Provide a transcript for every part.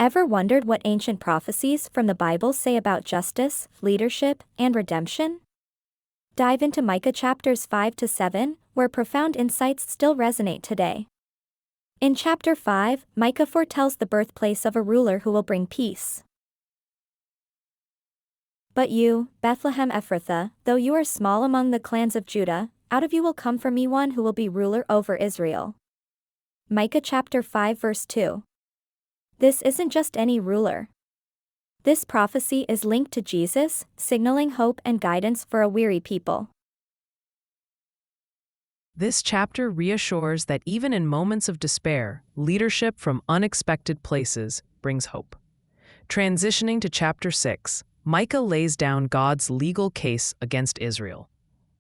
Ever wondered what ancient prophecies from the Bible say about justice, leadership, and redemption? Dive into Micah chapters 5 to 7, where profound insights still resonate today. In chapter 5, Micah foretells the birthplace of a ruler who will bring peace. But you, Bethlehem Ephrathah, though you are small among the clans of Judah, out of you will come for me one who will be ruler over Israel. Micah chapter 5 verse 2. This isn't just any ruler. This prophecy is linked to Jesus, signaling hope and guidance for a weary people. This chapter reassures that even in moments of despair, leadership from unexpected places brings hope. Transitioning to chapter 6, Micah lays down God's legal case against Israel.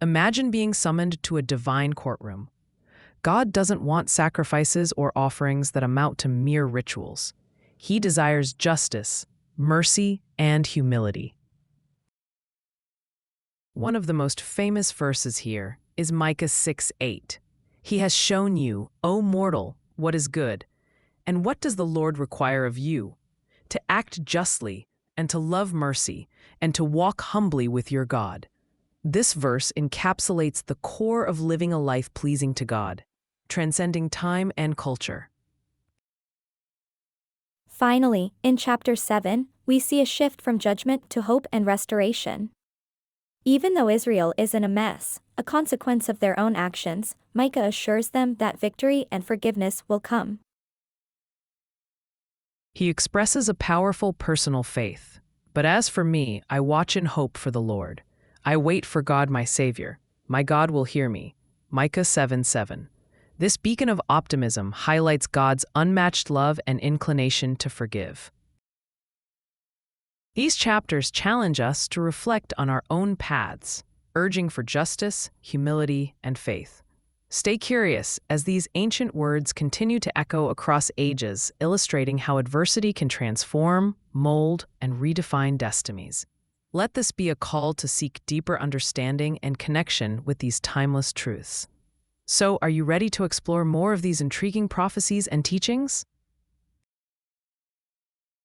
Imagine being summoned to a divine courtroom. God doesn't want sacrifices or offerings that amount to mere rituals. He desires justice, mercy, and humility. One of the most famous verses here is Micah 6:8. He has shown you, O mortal, what is good. And what does the Lord require of you? To act justly, and to love mercy, and to walk humbly with your God. This verse encapsulates the core of living a life pleasing to God, transcending time and culture. Finally, in chapter 7, we see a shift from judgment to hope and restoration. Even though Israel is in a mess, a consequence of their own actions, Micah assures them that victory and forgiveness will come. He expresses a powerful personal faith. But as for me, I watch in hope for the Lord. I wait for God my Savior. My God will hear me. Micah 7:7. This beacon of optimism highlights God's unmatched love and inclination to forgive. These chapters challenge us to reflect on our own paths, urging for justice, humility, and faith. Stay curious as these ancient words continue to echo across ages, illustrating how adversity can transform, mold, and redefine destinies. Let this be a call to seek deeper understanding and connection with these timeless truths. So, are you ready to explore more of these intriguing prophecies and teachings?